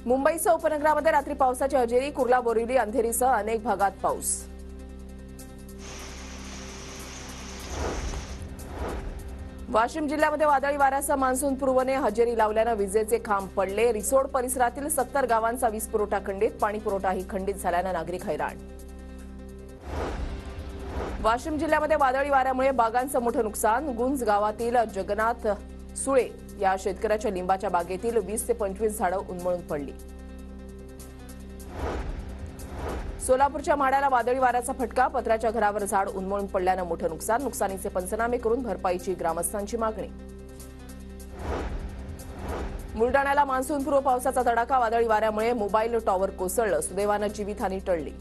मुंबईसह उपनगरामध्ये रात्री पावसाची हजेरी, कुर्ला, बोरिवली, अंधेरीसह अनेक भागात पाऊस। वाशिम जिल्ह्यामध्ये वादळी वाऱ्यासह मान्सून पूर्वने हजेरी लावल्याने विजेचे खांब पडले। रिसोड परिसरातील 70 गावांचा वीज पुरवठा खंडित, पाणी पुरवठाही खंडित झाल्याने नागरिक हैराण। वाशिम जिल्ह्यामध्ये वादळी वाऱ्यामुळे बागांचं मोठं नुकसान। गुंज गावातील जगन्नाथ सुळे या शेतकऱ्याच्या लिंबाच्या बागेतील 20 ते 25 झाडं उन्मळून पडली। सोलापूरच्या माढ्याला वादळी वाऱ्याचा फटका, पत्र्याच्या घरावर झाड उन्मळून पडल्याने मोठं नुकसान। नुकसानीचे पंचनामे करून भरपाईची ग्रामस्थांची मागणी। बुलडाण्याला मान्सूनपूर्व पावसाचा तडाखा, वादळी वाऱ्यामुळे मोबाईल टॉवर कोसळलं, सुदैवानं जीवितहानी टळली।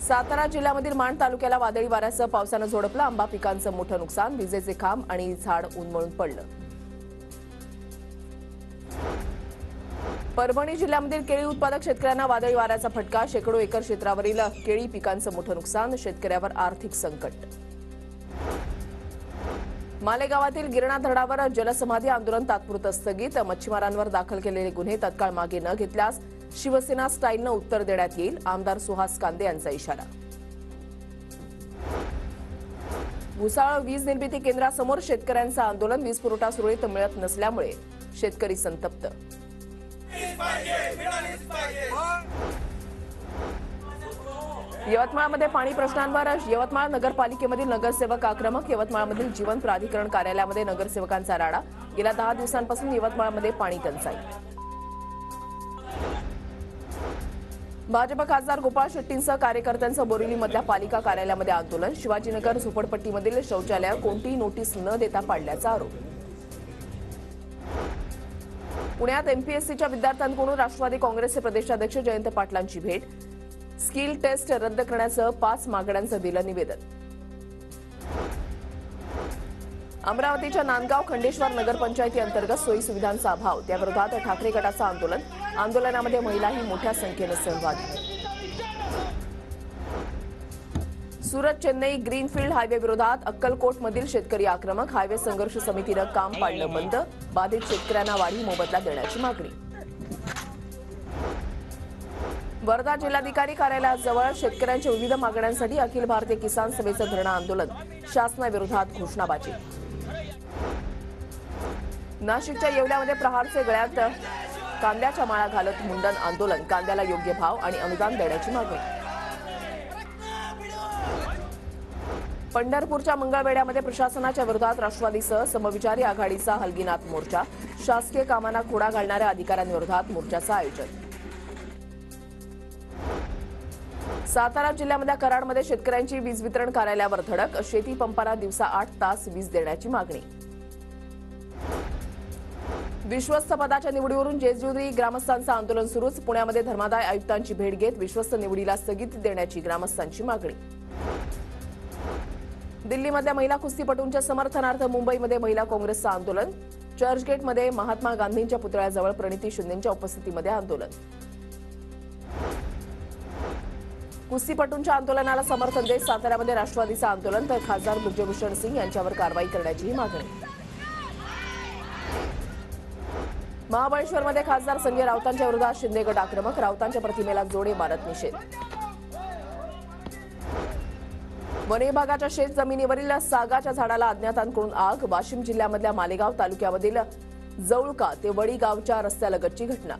सातारा जिल्ह्यामधील माण तालुक्याला वादळी वाऱ्यासह पावसानं झोडपलं, आंबा पिकांचं मोठं नुकसान, विजेचे खांब आणि झाड उन्मळून पडलं। परभणी जिल्ह्यामधील केळी उत्पादक शेतकऱ्यांना वादळी वाऱ्याचा फटका, शेकडो एकर क्षेत्रावरील केळी पिकांचं मोठं नुकसान, शेतकऱ्यावर आर्थिक संकट। मालेगावातील गिरणा धरणावर जलसमाधी आंदोलन तात्पुरतं स्थगित, मच्छीमारांवर दाखल केलेले गुन्हे तत्काळ मागे न घेतल्यास शिवसेना स्टाईलनं उत्तर देण्यात येईल, आमदार सुहास कांदे यांचा इशारा। भुसावळ वीज निर्मिती केंद्रासमोर शेतकऱ्यांचं आंदोलन, वीज पुरवठा सुरळीत मिळत नसल्यामुळे शेतकरी संतप्त। यवतमाळमध्ये पाणी प्रश्नांवर यवतमाळ नगरपालिकेमधील नगरसेवक आक्रमक, यवतमाळमधील जीवन प्राधिकरण कार्यालयामध्ये नगरसेवकांचा राडा, गेल्या 10 दिवसांपासून यवतमाळमध्ये पाणी टंचाई। भाजप खासदार गोपाळ शेट्टींसह कार्यकर्त्यांचं बोरिवलीमधल्या पालिका कार्यालयामध्ये आंदोलन, शिवाजीनगर झोपडपट्टीमधील शौचालय कोणतीही नोटीस न देता पाडल्याचा आरोप। पुण्यात एमपीएससीच्या विद्यार्थ्यांकडून राष्ट्रवादी काँग्रेसचे प्रदेशाध्यक्ष जयंत पाटलांची भेट, स्किल टेस्ट रद्द करण्यासह 5 मागण्यांचं दिलं निवेदन। अमरावतीच्या नांदगाव खंडेश्वर नगरपंचायती अंतर्गत सोयी सुविधांचा अभाव, त्याविरोधात ठाकरे गटाचं आंदोलन, आंदोलनामध्ये महिलाही मोठ्या संख्येनं सहभागी। सुरत चेन्नई ग्रीनफील्ड हायवे विरोधात अक्कलकोटमधील शेतकरी आक्रमक, हायवे संघर्ष समितीनं काम पाडलं बंद, बाधित शेतकऱ्यांना वाढीव मोबदला देण्याची मागणी। वर्धा जिल्हाधिकारी कार्यालयाजवळ शेतकऱ्यांच्या विविध मागण्यांसाठी अखिल भारतीय किसान सभेचं धरणं आंदोलन, शासनाविरोधात घोषणाबाजी। नाशिकच्या येवल्यामध्ये प्रहारचे गळ्यात कांद्याच्या माळा घालत मुंडन आंदोलन, कांद्याला योग्य भाव आणि अनुदान देण्याची मागणी। पंढरपूरच्या मंगळवेढ्यामध्ये प्रशासनाच्या विरोधात राष्ट्रवादीसह समविचारी आघाडीचा हलगीनाथ मोर्चा, शासकीय कामांना खोडा घालणाऱ्या अधिकाऱ्यांविरोधात मोर्चाचं आयोजन। सातारा जिल्ह्यामधल्या कराडमध्ये शेतकऱ्यांची वीज वितरण कार्यालयावर धडक, शेती पंपाला दिवसा 8 तास वीज देण्याची मागणी। विश्वस्त पदाच्या निवडीवरून जेजुरी ग्रामस्थांचं आंदोलन सुरूच, पुण्यामध्ये धर्मादाय आयुक्तांची भेट घेत विश्वस्त निवडीला स्थगिती देण्याची ग्रामस्थांची मागणी। दिल्लीमधल्या महिला कुस्तीपटूंच्या समर्थनार्थ मुंबईमध्ये महिला काँग्रेसचं आंदोलन, चर्चगेटमध्ये महात्मा गांधींच्या पुतळ्याजवळ प्रणिती शिंदेंच्या उपस्थितीमध्ये आंदोलन। कुस्तीपटूंच्या आंदोलनाला समर्थन देत साताऱ्यामध्ये राष्ट्रवादीचं आंदोलन, तर खासदार ब्रिजभूषण सिंग यांच्यावर कारवाई करण्याचीही मागणी। महाबळेश्वरमध्ये खासदार संजय राऊतांच्या विरोधात शिंदे गट आक्रमक, राऊतांच्या प्रतिमेला जोडे मारत निषेध। वन विभागाच्या शेत जमिनीवरील सागाच्या झाडाला अज्ञातांकडून आग, वाशिम जिल्ह्यामधल्या मालेगाव तालुक्यामधील जवळका ते वडी गावच्या रस्त्यालगतची घटना।